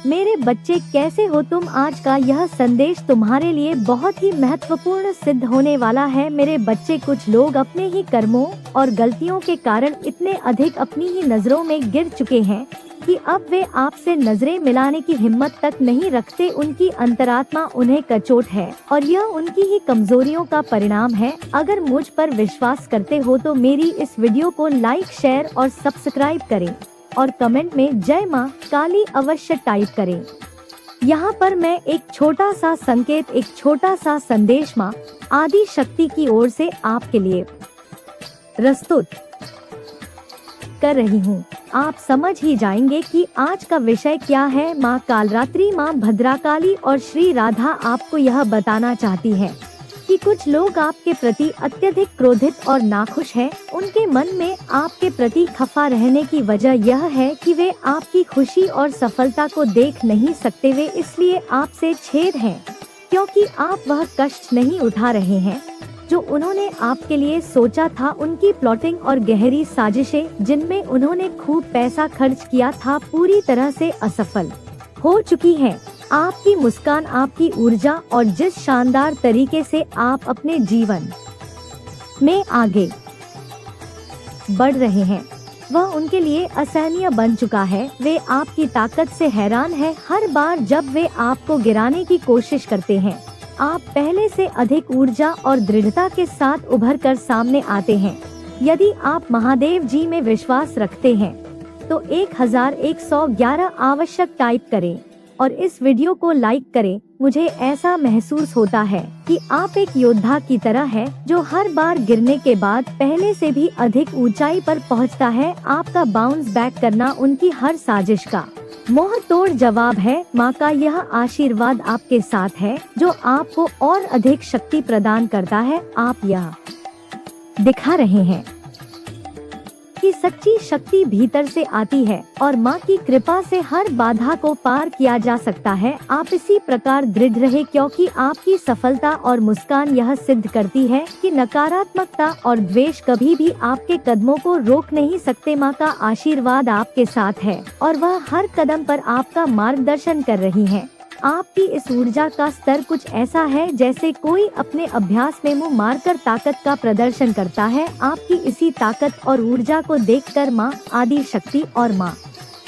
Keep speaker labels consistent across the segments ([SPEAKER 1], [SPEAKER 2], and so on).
[SPEAKER 1] मेरे बच्चे कैसे हो तुम? आज का यह संदेश तुम्हारे लिए बहुत ही महत्वपूर्ण सिद्ध होने वाला है। मेरे बच्चे, कुछ लोग अपने ही कर्मों और गलतियों के कारण इतने अधिक अपनी ही नजरों में गिर चुके हैं कि अब वे आपसे नजरें मिलाने की हिम्मत तक नहीं रखते। उनकी अंतरात्मा उन्हें कचोट है और यह उनकी ही कमजोरियों का परिणाम है। अगर मुझ पर विश्वास करते हो तो मेरी इस वीडियो को लाइक, शेयर और सब्सक्राइब करें और कमेंट में जय माँ काली अवश्य टाइप करें। यहाँ पर मैं एक छोटा सा संकेत, एक छोटा सा संदेश माँ आदि शक्ति की ओर से आपके लिए प्रस्तुत कर रही हूँ। आप समझ ही जाएंगे कि आज का विषय क्या है। माँ कालरात्रि, माँ भद्रकाली और श्री राधा आपको यह बताना चाहती है कि कुछ लोग आपके प्रति अत्यधिक क्रोधित और नाखुश हैं। उनके मन में आपके प्रति खफा रहने की वजह यह है कि वे आपकी खुशी और सफलता को देख नहीं सकते। वे इसलिए आपसे छेद हैं क्योंकि आप वह कष्ट नहीं उठा रहे हैं जो उन्होंने आपके लिए सोचा था। उनकी प्लॉटिंग और गहरी साजिशें जिनमें उन्होंने खूब पैसा खर्च किया था, पूरी तरह से असफल हो चुकी हैं। आपकी मुस्कान, आपकी ऊर्जा और जिस शानदार तरीके से आप अपने जीवन में आगे बढ़ रहे हैं वह उनके लिए असहनीय बन चुका है। वे आपकी ताकत से हैरान हैं। हर बार जब वे आपको गिराने की कोशिश करते हैं, आप पहले से अधिक ऊर्जा और दृढ़ता के साथ उभर कर सामने आते हैं। यदि आप महादेव जी में विश्वास रखते हैं तो 1111 आवश्यक टाइप करें और इस वीडियो को लाइक करें। मुझे ऐसा महसूस होता है कि आप एक योद्धा की तरह हैं जो हर बार गिरने के बाद पहले से भी अधिक ऊंचाई पर पहुंचता है। आपका बाउंस बैक करना उनकी हर साजिश का मोह तोड़ जवाब है। माँ का यह आशीर्वाद आपके साथ है जो आपको और अधिक शक्ति प्रदान करता है। आप यह दिखा रहे हैं कि सच्ची शक्ति भीतर से आती है और माँ की कृपा से हर बाधा को पार किया जा सकता है। आप इसी प्रकार दृढ़ रहे क्योंकि आपकी सफलता और मुस्कान यह सिद्ध करती है कि नकारात्मकता और द्वेष कभी भी आपके कदमों को रोक नहीं सकते। माँ का आशीर्वाद आपके साथ है और वह हर कदम पर आपका मार्गदर्शन कर रही है। आपकी इस ऊर्जा का स्तर कुछ ऐसा है जैसे कोई अपने अभ्यास में मुंह मारकर ताकत का प्रदर्शन करता है। आपकी इसी ताकत और ऊर्जा को देखकर माँ आदि शक्ति और माँ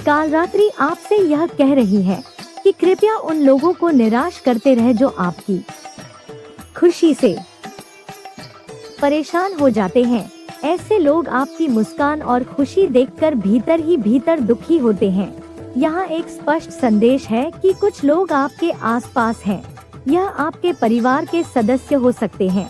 [SPEAKER 1] कालरात्रि आपसे यह कह रही है कि कृपया उन लोगों को निराश करते रहे जो आपकी खुशी से परेशान हो जाते हैं। ऐसे लोग आपकी मुस्कान और खुशी देखकर भीतर ही भीतर दुखी होते हैं। यहाँ एक स्पष्ट संदेश है कि कुछ लोग आपके आसपास हैं। यह आपके परिवार के सदस्य हो सकते हैं,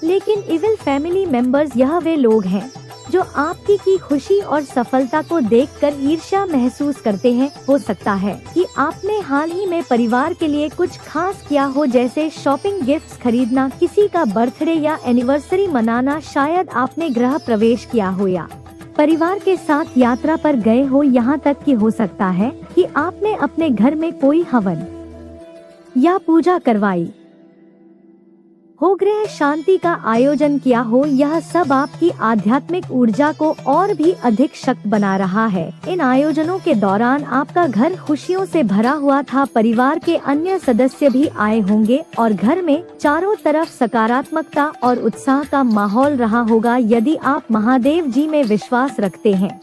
[SPEAKER 1] लेकिन इविल फैमिली मेंबर्स यह वे लोग हैं जो आपकी की खुशी और सफलता को देखकर ईर्ष्या महसूस करते हैं। हो सकता है कि आपने हाल ही में परिवार के लिए कुछ खास किया हो, जैसे शॉपिंग, गिफ्ट्स खरीदना, किसी का बर्थडे या एनिवर्सरी मनाना। शायद आपने गृह प्रवेश किया हो या परिवार के साथ यात्रा पर गए हो। यहाँ तक कि हो सकता है कि आपने अपने घर में कोई हवन या पूजा करवाई हो, गृह शांति का आयोजन किया हो। यह सब आपकी आध्यात्मिक ऊर्जा को और भी अधिक शक्त बना रहा है। इन आयोजनों के दौरान आपका घर खुशियों से भरा हुआ था। परिवार के अन्य सदस्य भी आए होंगे और घर में चारों तरफ सकारात्मकता और उत्साह का माहौल रहा होगा। यदि आप महादेव जी में विश्वास रखते हैं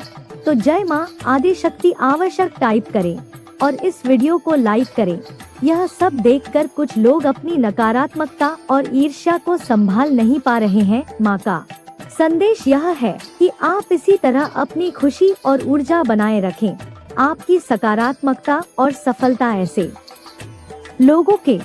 [SPEAKER 1] तो जय माँ आदि शक्ति आवश्यक टाइप करें और इस वीडियो को लाइक करें। यह सब देखकर कुछ लोग अपनी नकारात्मकता और ईर्ष्या को संभाल नहीं पा रहे हैं। माँ का संदेश यह है कि आप इसी तरह अपनी खुशी और ऊर्जा बनाए रखें। आपकी सकारात्मकता और सफलता ऐसे लोगों के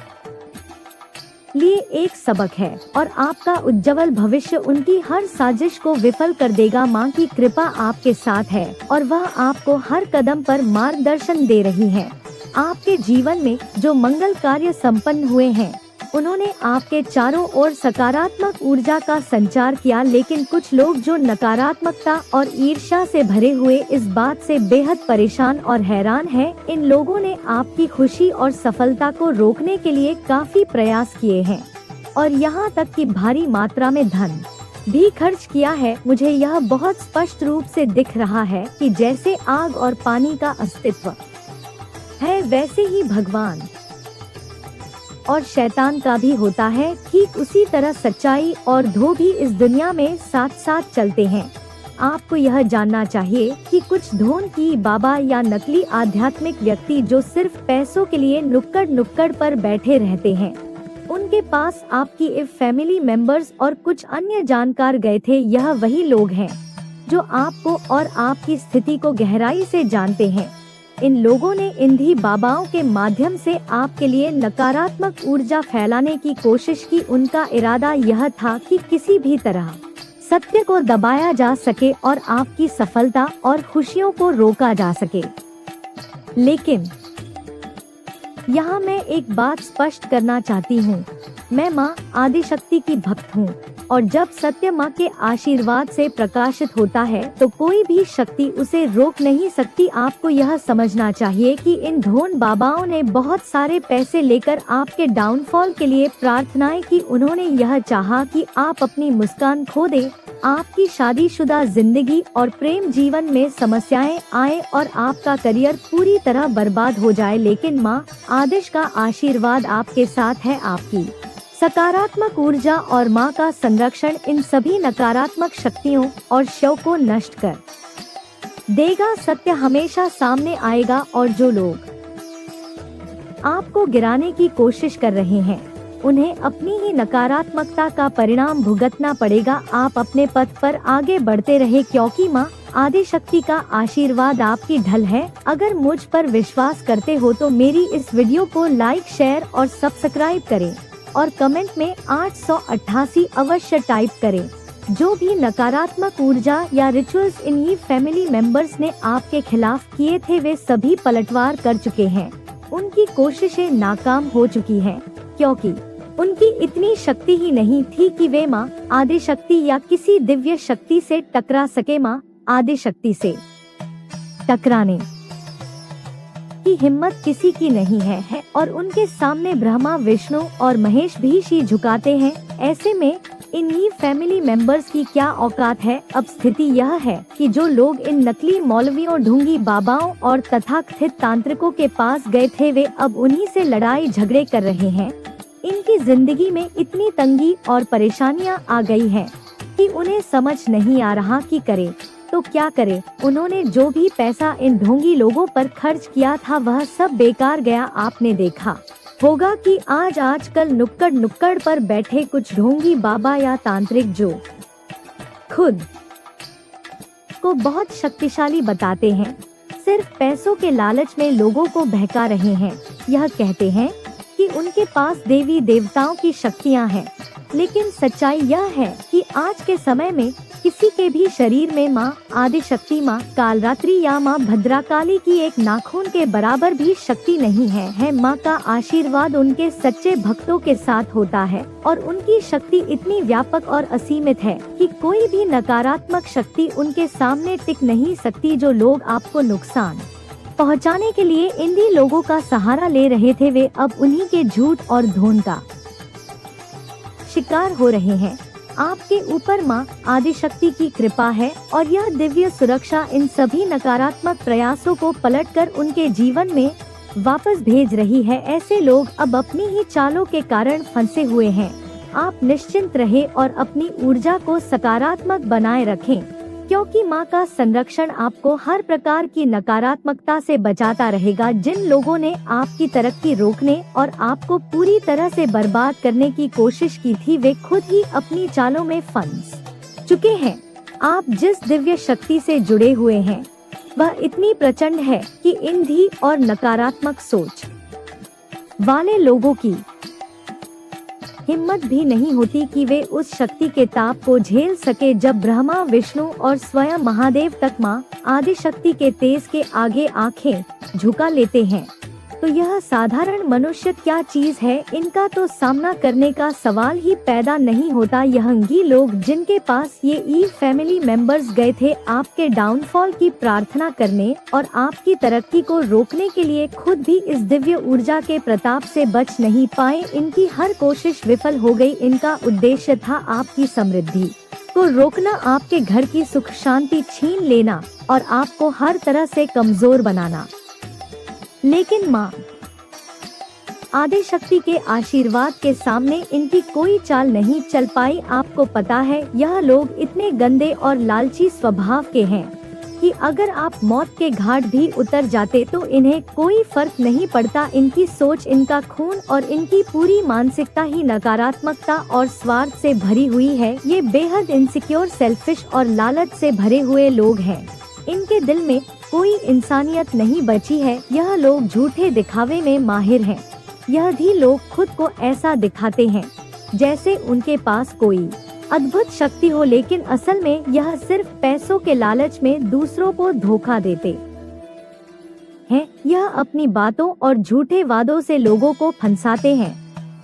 [SPEAKER 1] लिए एक सबक है और आपका उज्जवल भविष्य उनकी हर साजिश को विफल कर देगा। माँ की कृपा आपके साथ है और वह आपको हर कदम पर मार्गदर्शन दे रही है। आपके जीवन में जो मंगल कार्य संपन्न हुए हैं उन्होंने आपके चारों ओर सकारात्मक ऊर्जा का संचार किया, लेकिन कुछ लोग जो नकारात्मकता और ईर्ष्या से भरे हुए इस बात से बेहद परेशान और हैरान हैं। इन लोगों ने आपकी खुशी और सफलता को रोकने के लिए काफी प्रयास किए हैं और यहाँ तक कि भारी मात्रा में धन भी खर्च किया है। मुझे यह बहुत स्पष्ट रूप से दिख रहा है कि जैसे आग और पानी का अस्तित्व है वैसे ही भगवान और शैतान का भी होता है। ठीक उसी तरह सच्चाई और धोखा भी इस दुनिया में साथ साथ चलते हैं। आपको यह जानना चाहिए कि कुछ ढोंग की बाबा या नकली आध्यात्मिक व्यक्ति जो सिर्फ पैसों के लिए नुक्कड़ नुक्कड़ पर बैठे रहते हैं, उनके पास आपकी इफ फैमिली मेंबर्स और कुछ अन्य जानकार गए थे। यह वही लोग हैं जो आपको और आपकी स्थिति को गहराई से जानते हैं। इन लोगों ने इंधी बाबाओं के माध्यम से आपके लिए नकारात्मक ऊर्जा फैलाने की कोशिश की। उनका इरादा यह था कि किसी भी तरह सत्य को दबाया जा सके और आपकी सफलता और खुशियों को रोका जा सके। लेकिन यहाँ मैं एक बात स्पष्ट करना चाहती हूँ, मैं माँ आदिशक्ति की भक्त हूँ और जब सत्य माँ के आशीर्वाद से प्रकाशित होता है तो कोई भी शक्ति उसे रोक नहीं सकती। आपको यह समझना चाहिए कि इन ढोंग बाबाओं ने बहुत सारे पैसे लेकर आपके डाउनफॉल के लिए प्रार्थनाएं की। उन्होंने यह चाहा कि आप अपनी मुस्कान खो दें, आपकी शादीशुदा जिंदगी और प्रेम जीवन में समस्याएं आए और आपका करियर पूरी तरह बर्बाद हो जाए। लेकिन माँ आदिश का आशीर्वाद आपके साथ है। आपकी सकारात्मक ऊर्जा और माँ का संरक्षण इन सभी नकारात्मक शक्तियों और शव को नष्ट कर देगा। सत्य हमेशा सामने आएगा और जो लोग आपको गिराने की कोशिश कर रहे हैं उन्हें अपनी ही नकारात्मकता का परिणाम भुगतना पड़ेगा। आप अपने पथ पर आगे बढ़ते रहे क्योंकि माँ आदिशक्ति का आशीर्वाद आपकी ढल है। अगर मुझ पर विश्वास करते हो तो मेरी इस वीडियो को लाइक, शेयर और सब्सक्राइब करें और कमेंट में 888 अवश्य टाइप करें। जो भी नकारात्मक ऊर्जा या रिचुअल्स इन्हीं फैमिली मेंबर्स ने आपके खिलाफ किए थे वे सभी पलटवार कर चुके हैं। उनकी कोशिशें नाकाम हो चुकी हैं क्योंकि उनकी इतनी शक्ति ही नहीं थी कि वे माँ आदिशक्ति या किसी दिव्य शक्ति से टकरा सके। माँ आदिशक्ति से टकराने की हिम्मत किसी की नहीं है और उनके सामने ब्रह्मा, विष्णु और महेश भी शीश झुकाते हैं। ऐसे में इन्हीं फैमिली मेंबर्स की क्या औकात है। अब स्थिति यह है कि जो लोग इन नकली मौलवियों, ढोंगी बाबाओं और तथाकथित तांत्रिकों के पास गए थे वे अब उन्हीं से लड़ाई झगड़े कर रहे हैं। इनकी जिंदगी में इतनी तंगी और परेशानियां आ गई हैं कि उन्हें समझ नहीं आ रहा कि करे तो क्या करे। उन्होंने जो भी पैसा इन ढोंगी लोगों पर खर्च किया था वह सब बेकार गया। आपने देखा होगा कि आजकल नुक्कड़ नुक्कड़ पर बैठे कुछ ढोंगी बाबा या तांत्रिक जो खुद को बहुत शक्तिशाली बताते हैं, सिर्फ पैसों के लालच में लोगों को बहका रहे हैं। यह कहते हैं कि उनके पास देवी देवताओं की शक्तियां हैं, लेकिन सच्चाई यह है कि आज के समय में किसी के भी शरीर में माँ आदिशक्ति, माँ कालरात्रि या माँ भद्राकाली की एक नाखून के बराबर भी शक्ति नहीं है। माँ का आशीर्वाद उनके सच्चे भक्तों के साथ होता है और उनकी शक्ति इतनी व्यापक और असीमित है कि कोई भी नकारात्मक शक्ति उनके सामने टिक नहीं सकती। जो लोग आपको नुकसान पहुंचाने के लिए इन्हीं लोगों का सहारा ले रहे थे वे अब उन्हीं के झूठ और धोन का शिकार हो रहे हैं। आपके ऊपर माँ आदिशक्ति की कृपा है और यह दिव्य सुरक्षा इन सभी नकारात्मक प्रयासों को पलटकर उनके जीवन में वापस भेज रही है। ऐसे लोग अब अपनी ही चालों के कारण फंसे हुए हैं। आप निश्चिंत रहे और अपनी ऊर्जा को सकारात्मक बनाए रखें क्योंकि माँ का संरक्षण आपको हर प्रकार की नकारात्मकता से बचाता रहेगा। जिन लोगों ने आपकी तरक्की रोकने और आपको पूरी तरह से बर्बाद करने की कोशिश की थी वे खुद ही अपनी चालों में फंस चुके हैं। आप जिस दिव्य शक्ति से जुड़े हुए हैं वह इतनी प्रचंड है कि ईंधी और नकारात्मक सोच वाले लोगों की हिम्मत भी नहीं होती कि वे उस शक्ति के ताप को झेल सके। जब ब्रह्मा, विष्णु और स्वयं महादेव तक माँ आदिशक्ति के तेज के आगे आंखें झुका लेते हैं तो यह साधारण मनुष्य क्या चीज है, इनका तो सामना करने का सवाल ही पैदा नहीं होता। यही लोग जिनके पास ये ई फैमिली मेंबर्स गए थे आपके डाउनफॉल की प्रार्थना करने और आपकी तरक्की को रोकने के लिए खुद भी इस दिव्य ऊर्जा के प्रताप से बच नहीं पाए। इनकी हर कोशिश विफल हो गई। इनका उद्देश्य था आपकी समृद्धि को रोकना, आपके घर की सुख शांति छीन लेना और आपको हर तरह से कमजोर बनाना। लेकिन माँ आदिशक्ति के आशीर्वाद के सामने इनकी कोई चाल नहीं चल पाई। आपको पता है यह लोग इतने गंदे और लालची स्वभाव के हैं कि अगर आप मौत के घाट भी उतर जाते तो इन्हें कोई फर्क नहीं पड़ता। इनकी सोच, इनका खून और इनकी पूरी मानसिकता ही नकारात्मकता और स्वार्थ से भरी हुई है। ये बेहद इनसिक्योर, सेल्फिश और लालच से भरे हुए लोग हैं। इनके दिल में कोई इंसानियत नहीं बची है। यह लोग झूठे दिखावे में माहिर हैं। यह भी लोग खुद को ऐसा दिखाते हैं जैसे उनके पास कोई अद्भुत शक्ति हो, लेकिन असल में यह सिर्फ पैसों के लालच में दूसरों को धोखा देते हैं। यह अपनी बातों और झूठे वादों से लोगों को फंसाते हैं,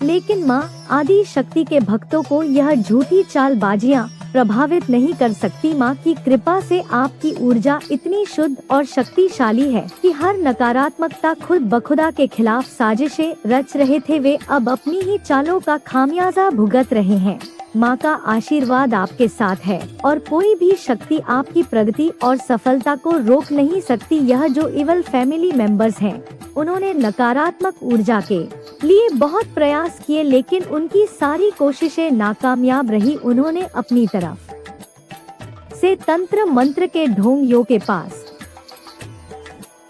[SPEAKER 1] लेकिन माँ आदि शक्ति के भक्तों को यह झूठी चालबाजियाँ प्रभावित नहीं कर सकती। माँ की कृपा से आपकी ऊर्जा इतनी शुद्ध और शक्तिशाली है कि हर नकारात्मकता खुद बखुदा के खिलाफ साजिशें रच रहे थे, वे अब अपनी ही चालों का खामियाजा भुगत रहे हैं। माँ का आशीर्वाद आपके साथ है और कोई भी शक्ति आपकी प्रगति और सफलता को रोक नहीं सकती। यह जो इवल फैमिली मेंबर्स हैं, उन्होंने नकारात्मक ऊर्जा के लिए बहुत प्रयास किए, लेकिन उनकी सारी कोशिशें नाकामयाब रही। उन्होंने अपनी तरफ से तंत्र मंत्र के ढोंगियों के पास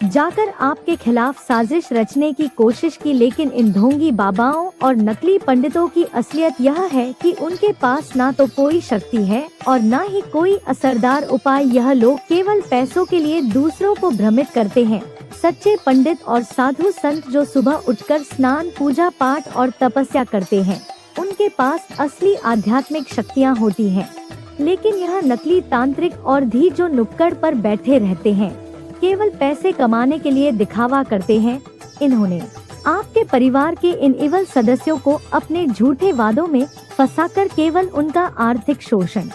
[SPEAKER 1] जाकर आपके खिलाफ साजिश रचने की कोशिश की, लेकिन इन ढोंगी बाबाओं और नकली पंडितों की असलियत यह है कि उनके पास ना तो कोई शक्ति है और ना ही कोई असरदार उपाय। यह लोग केवल पैसों के लिए दूसरों को भ्रमित करते हैं। सच्चे पंडित और साधु संत जो सुबह उठकर स्नान, पूजा पाठ और तपस्या करते हैं, उनके पास असली आध्यात्मिक शक्तियाँ होती हैं। लेकिन यह नकली तांत्रिक और भी जो नुक्कड़ पर बैठे रहते हैं, केवल पैसे कमाने के लिए दिखावा करते हैं। इन्होंने आपके परिवार के इन इवल सदस्यों को अपने झूठे वादों में फंसाकर केवल उनका आर्थिक शोषण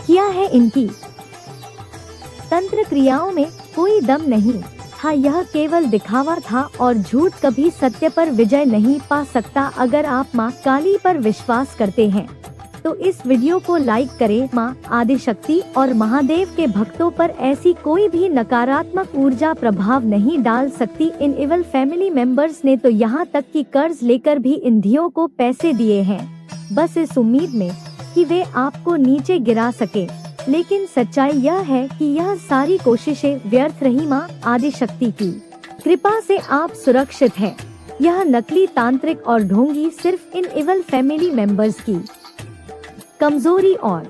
[SPEAKER 1] किया है। इनकी तंत्र क्रियाओं में कोई दम नहीं था, यह केवल दिखावा था और झूठ कभी सत्य पर विजय नहीं पा सकता। अगर आप माँ काली पर विश्वास करते हैं तो इस वीडियो को लाइक करें। माँ आदिशक्ति और महादेव के भक्तों पर ऐसी कोई भी नकारात्मक ऊर्जा प्रभाव नहीं डाल सकती। इन इवल फैमिली मेंबर्स ने तो यहाँ तक कि कर्ज लेकर भी इंधियों को पैसे दिए हैं, बस इस उम्मीद में कि वे आपको नीचे गिरा सके। लेकिन सच्चाई यह है कि यह सारी कोशिशें व्यर्थ रही। माँ आदिशक्ति की कृपा से आप सुरक्षित हैं। यह नकली तांत्रिक और ढोंगी सिर्फ इन इवल फैमिली मेंबर्स की कमजोरी और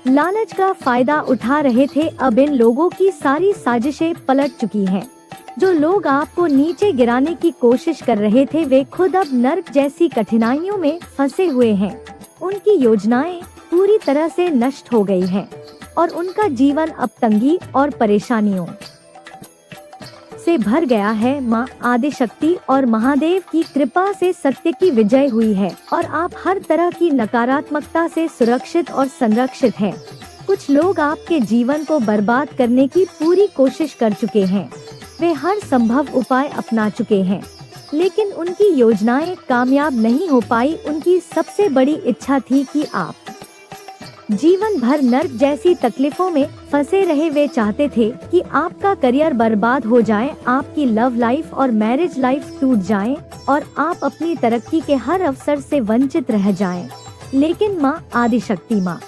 [SPEAKER 1] लालच का फायदा उठा रहे थे। अब इन लोगों की सारी साजिशें पलट चुकी हैं। जो लोग आपको नीचे गिराने की कोशिश कर रहे थे, वे खुद अब नर्क जैसी कठिनाइयों में फंसे हुए हैं। उनकी योजनाएं पूरी तरह से नष्ट हो गई हैं और उनका जीवन अब तंगी और परेशानियों से भर गया है। माँ आदिशक्ति और महादेव की कृपा से सत्य की विजय हुई है और आप हर तरह की नकारात्मकता से सुरक्षित और संरक्षित हैं। कुछ लोग आपके जीवन को बर्बाद करने की पूरी कोशिश कर चुके हैं। वे हर संभव उपाय अपना चुके हैं, लेकिन उनकी योजनाएं कामयाब नहीं हो पाई। उनकी सबसे बड़ी इच्छा थी कि आप जीवन भर नर्क जैसी तकलीफों में फंसे रहे। वे चाहते थे कि आपका करियर बर्बाद हो जाए, आपकी लव लाइफ और मैरिज लाइफ टूट जाए और आप अपनी तरक्की के हर अवसर से वंचित रह जाएं। लेकिन माँ आदिशक्ति माँ